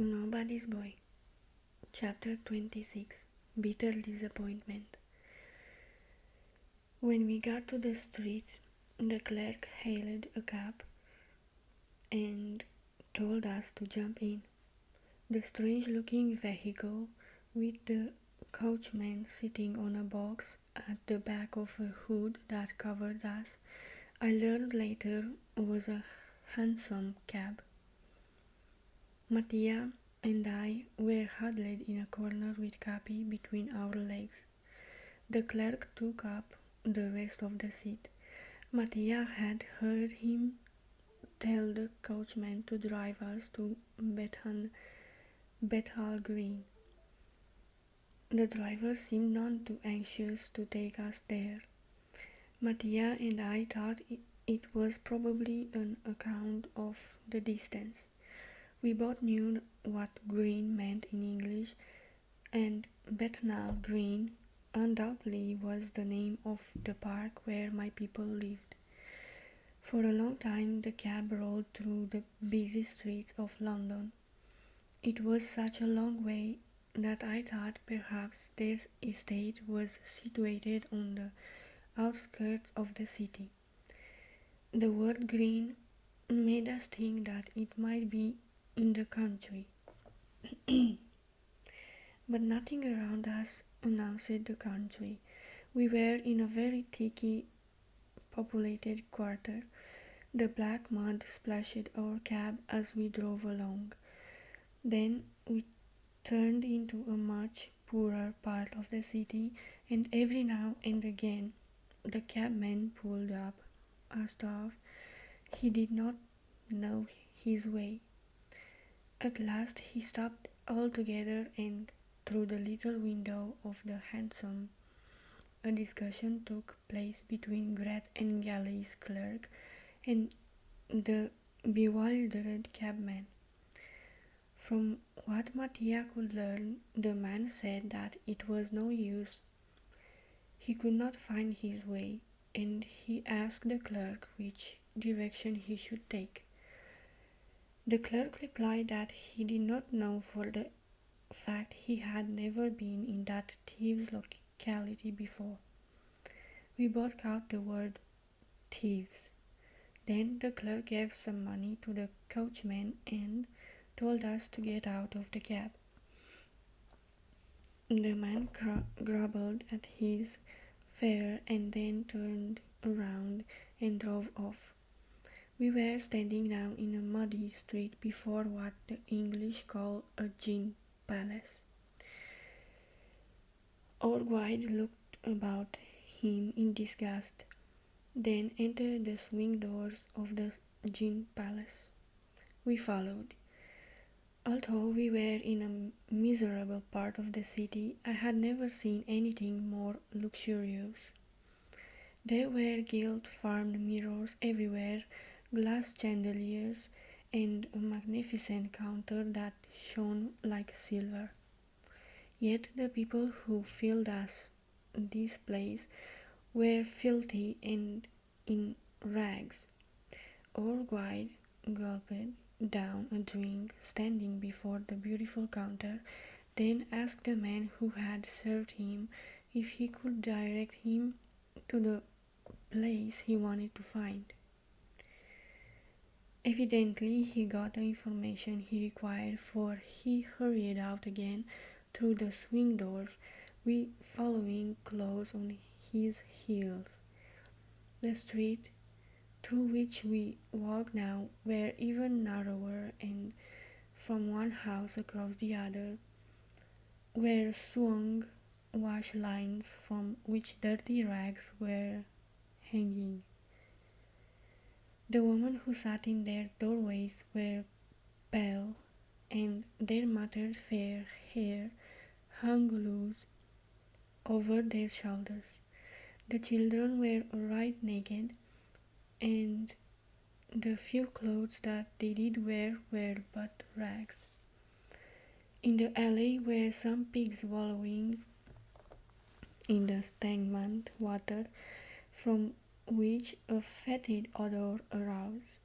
Nobody's Boy. Chapter 26. Bitter Disappointment. When we got to the street, the clerk hailed a cab and told us to jump in. The strange-looking vehicle, with the coachman sitting on a box at the back of a hood that covered us, I learned later was a hansom cab. Mattia and I were huddled in a corner with Capi between our legs. The clerk took up the rest of the seat. Mattia had heard him tell the coachman to drive us to Bethal Green. The driver seemed none too anxious to take us there. Mattia and I thought it was probably on account of the distance. We both knew what green meant in English, and Bethnal Green undoubtedly was the name of the park where my people lived. For a long time the cab rolled through the busy streets of London. It was such a long way that I thought perhaps their estate was situated on the outskirts of the city. The word green made us think that it might be in the country. But nothing around us announced the country. We were in a very thickly populated quarter. The black mud splashed our cab as we drove along. Then we turned into a much poorer part of the city, and every now and again the cabman pulled up, as though he did not know his way. At last he stopped altogether, and through the little window of the hansom a discussion took place between Grat and Galley's clerk and the bewildered cabman. From what Mattia could learn, the man said that it was no use. He could not find his way, and he asked the clerk which direction he should take. The clerk replied that he did not know, for the fact he had never been in that thieves' locality before. We both caught the word thieves. Then the clerk gave some money to the coachman and told us to get out of the cab. The man grumbled at his fare and then turned around and drove off. We were standing now in a muddy street before what the English call a gin palace. Our guide looked about him in disgust, then entered the swing doors of the gin palace. We followed. Although we were in a miserable part of the city, I had never seen anything more luxurious. There were gilt farmed mirrors everywhere, glass chandeliers, and a magnificent counter that shone like silver. Yet the people who filled this place were filthy and in rags. Our guide gulped down a drink standing before the beautiful counter, then asked the man who had served him if he could direct him to the place he wanted to find. Evidently he got the information he required, for he hurried out again through the swing doors, we following close on his heels. The street through which we walked now were even narrower, and from one house across the other were swung wash lines from which dirty rags were hanging. The women who sat in their doorways were pale, and their matted fair hair hung loose over their shoulders. The children were right naked, and the few clothes that they did wear were but rags. In the alley were some pigs wallowing in the stagnant water, from which a fetid odor arose.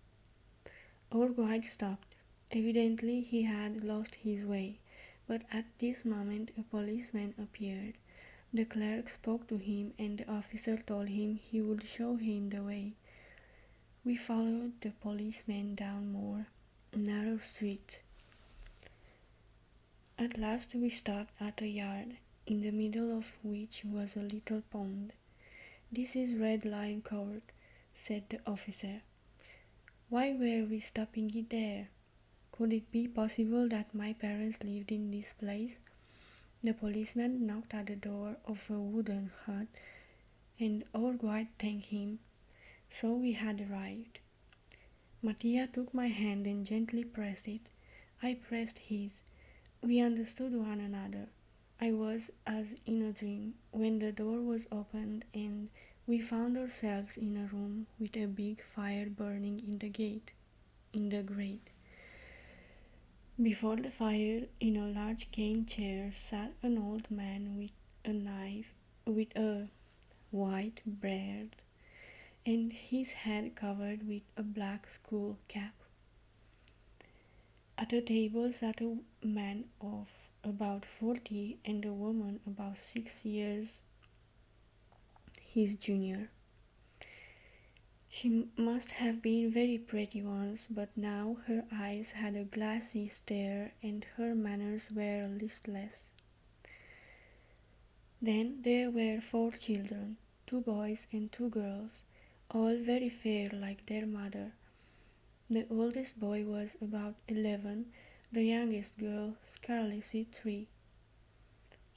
Our guide stopped. Evidently he had lost his way, but at this moment a policeman appeared. The clerk spoke to him and the officer told him he would show him the way. We followed the policeman down more narrow streets. At last we stopped at a yard, in the middle of which was a little pond. "This is Red Lion Court," said the officer. Why were we stopping it there? Could it be possible that my parents lived in this place? The policeman knocked at the door of a wooden hut, and our guide thanked him. So we had arrived. Mattia took my hand and gently pressed it. I pressed his. We understood one another. I was as in a dream when the door was opened and we found ourselves in a room with a big fire burning in the grate. Before the fire, in a large cane chair, sat an old man with a knife, with a white beard, and his head covered with a black skull cap. At a table sat a man of about 40 and a woman about 6 years his junior. She must have been very pretty once, but now her eyes had a glassy stare and her manners were listless. Then there were 4 children, 2 boys and 2 girls, all very fair like their mother. The oldest boy was about 11, the youngest girl scarcely 3.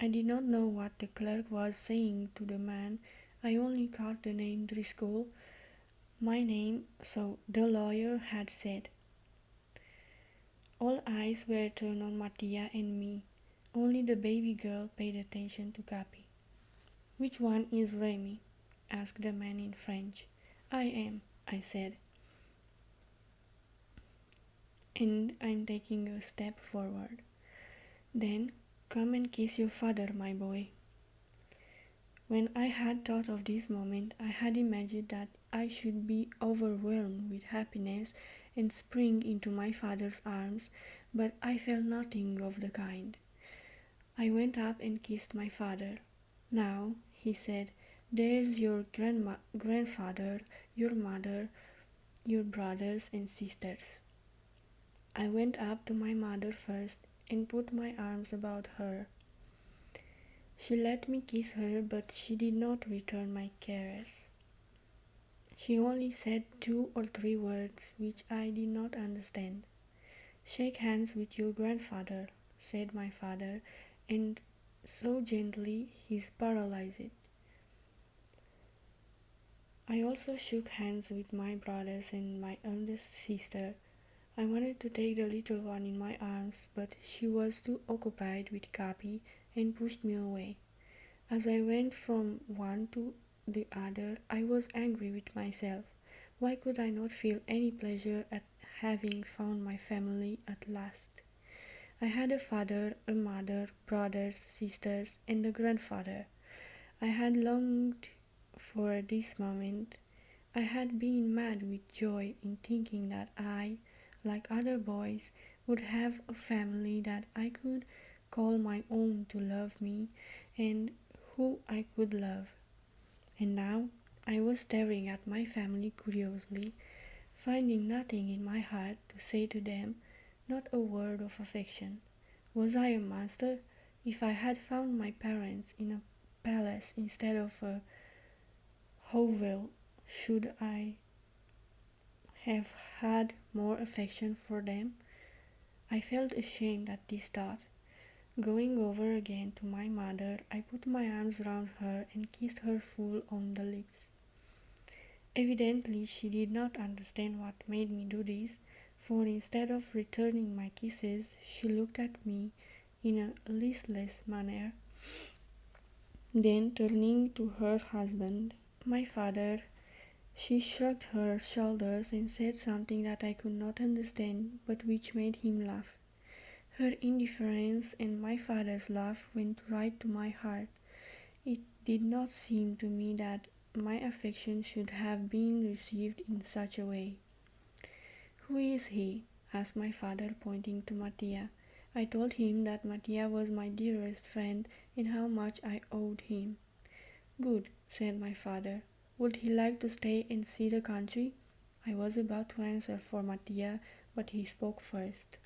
I did not know what the clerk was saying to the man. I only caught the name Driscoll, my name, so the lawyer had said. All eyes were turned on Mattia and me. Only the baby girl paid attention to Capi. "Which one is Rémi?" asked the man in French. "I am," I said, and I'm taking a step forward. "Then come and kiss your father, my boy." When I had thought of this moment, I had imagined that I should be overwhelmed with happiness and spring into my father's arms, but I felt nothing of the kind. I went up and kissed my father. "Now," he said, "there's your grandfather, your mother, your brothers and sisters." I went up to my mother first and put my arms about her. She let me kiss her, but she did not return my caress. She only said 2 or 3 words which I did not understand. "Shake hands with your grandfather," said my father, and so gently he's paralyzed. I also shook hands with my brothers and my eldest sister. I wanted to take the little one in my arms, but she was too occupied with Capi and pushed me away. As I went from one to the other, I was angry with myself. Why could I not feel any pleasure at having found my family at last? I had a father, a mother, brothers, sisters, and a grandfather. I had longed for this moment. I had been mad with joy in thinking that I, like other boys, would have a family that I could call my own to love me and who I could love. And now I was staring at my family curiously, finding nothing in my heart to say to them, not a word of affection. Was I a monster? If I had found my parents in a palace instead of a hovel, should I have had more affection for them? I felt ashamed at this thought. Going over again to my mother, I put my arms round her and kissed her full on the lips. Evidently she did not understand what made me do this, for instead of returning my kisses, she looked at me in a listless manner. Then turning to her husband, my father, she shrugged her shoulders and said something that I could not understand, but which made him laugh. Her indifference and my father's laugh went right to my heart. It did not seem to me that my affection should have been received in such a way. "Who is he?" asked my father, pointing to Mattia. I told him that Mattia was my dearest friend and how much I owed him. Good, said my father. Would he like to stay and see the country? I was about to answer for Mattia, but he spoke first.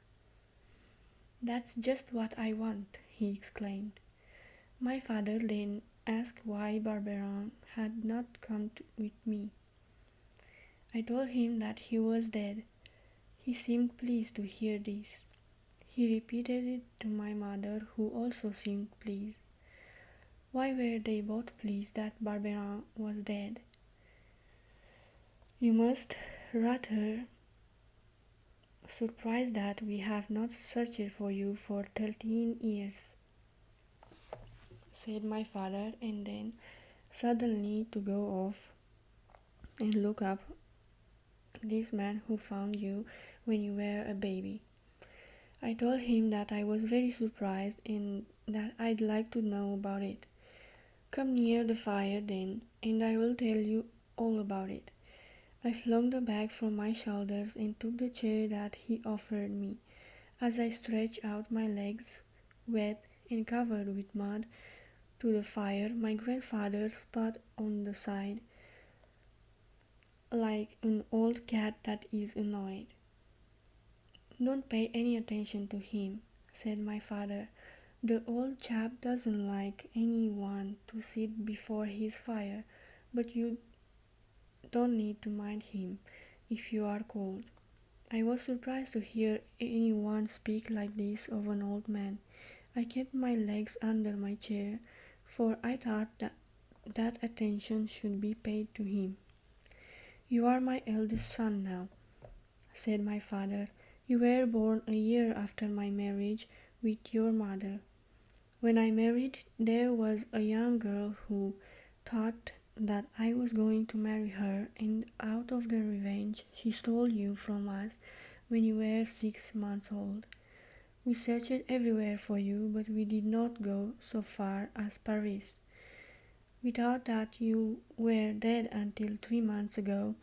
That's just what I want, he exclaimed. My father then asked why Barberin had not come with me. I told him that he was dead. He seemed pleased to hear this. He repeated it to my mother, who also seemed pleased. Why were they both pleased that Barberin was dead? You must rather surprised that we have not searched for you for 13 years, said my father, and then suddenly to go off and look up this man who found you when you were a baby. I told him that I was very surprised and that I'd like to know about it. Come near the fire then, and I will tell you all about it. I flung the bag from my shoulders and took the chair that he offered me. As I stretched out my legs, wet and covered with mud, to the fire, my grandfather spat on the side, like an old cat that is annoyed. Don't pay any attention to him, said my father. The old chap doesn't like anyone to sit before his fire, but you don't need to mind him if you are cold. I was surprised to hear anyone speak like this of an old man. I kept my legs under my chair, for I thought that attention should be paid to him. You are my eldest son now, said my father. You were born a year after my marriage with your mother. When I married, there was a young girl who thought that I was going to marry her, and out of the revenge she stole you from us when you were 6 months old. We searched everywhere for you, but we did not go so far as Paris. We thought that you were dead until 3 months ago,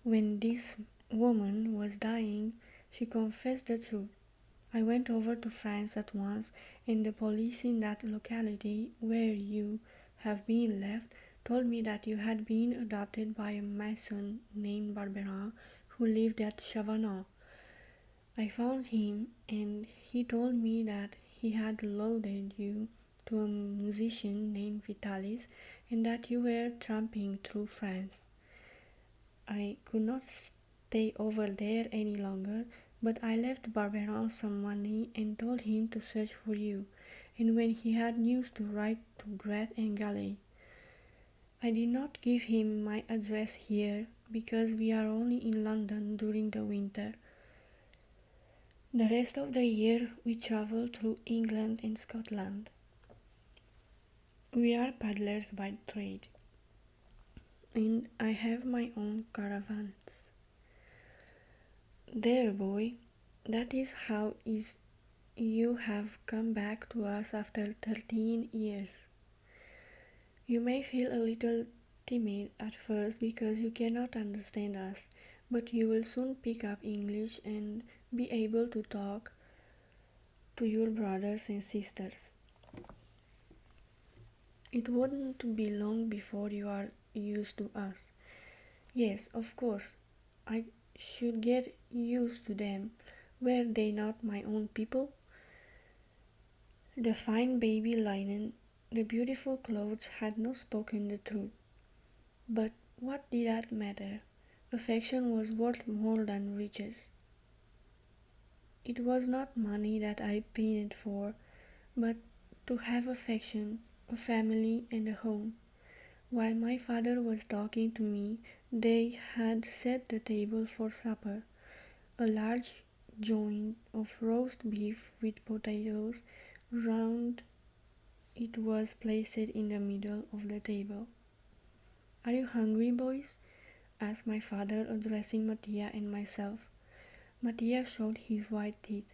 when this woman was dying. She confessed the truth. I went over to France at once, and the police in that locality where you have been left told me that you had been adopted by a mason named Barberin who lived at Chavannes. I found him, and he told me that he had loaded you to a musician named Vitalis, and that you were tramping through France. I could not stay over there any longer, but I left Barberin some money and told him to search for you, and when he had news to write to Gret and Gallet. I did not give him my address here, because we are only in London during the winter. The rest of the year we travel through England and Scotland. We are paddlers by trade, and I have my own caravans. There, boy, that is how you have come back to us after 13 years. You may feel a little timid at first because you cannot understand us, but you will soon pick up English and be able to talk to your brothers and sisters. It wouldn't be long before you are used to us. Yes, of course, I should get used to them. Were they not my own people? The fine baby linen, the beautiful clothes had not spoken the truth. But what did that matter? Affection was worth more than riches. It was not money that I pined for, but to have affection, a family, and a home. While my father was talking to me, they had set the table for supper. A large joint of roast beef with potatoes. Round it was placed in the middle of the table. Are you hungry, boys? Asked my father, addressing Mattia and myself. Mattia showed his white teeth.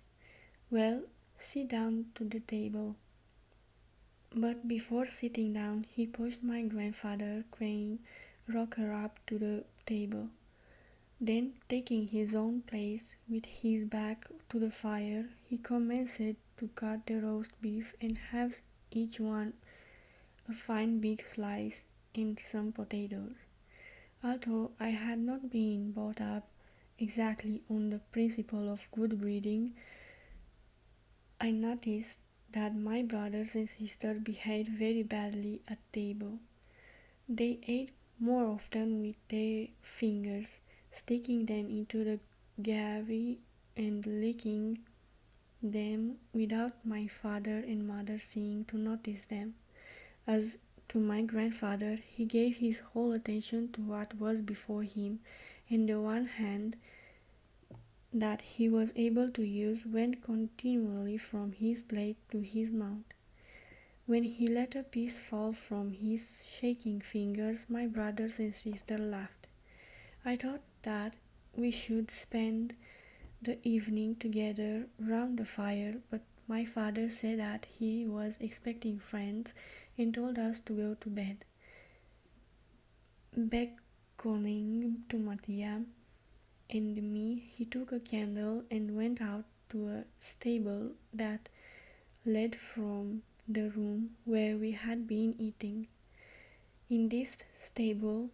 Well, sit down to the table. But before sitting down, he pushed my grandfather Crane rocker up to the table. Then, taking his own place with his back to the fire, he commenced to cut the roast beef and have each one a fine big slice and some potatoes. Although I had not been brought up exactly on the principle of good breeding, I noticed that my brothers and sisters behaved very badly at table. They ate more often with their fingers, sticking them into the gravy and licking them without my father and mother seeming to notice them. As to my grandfather, he gave his whole attention to what was before him, and the one hand that he was able to use went continually from his plate to his mouth. When he let a piece fall from his shaking fingers, my brothers and sisters laughed. I thought that we should spend the evening together round the fire, but my father said that he was expecting friends and told us to go to bed. Beckoning to Mattia and me, he took a candle and went out to a stable that led from the room where we had been eating. In this stable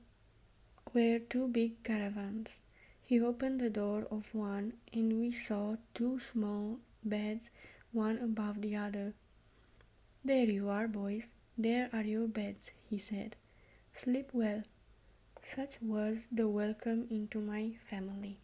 were two big caravans. He opened the door of one, and we saw two small beds, one above the other. "There you are, boys. There are your beds," he said. "Sleep well." Such was the welcome into my family.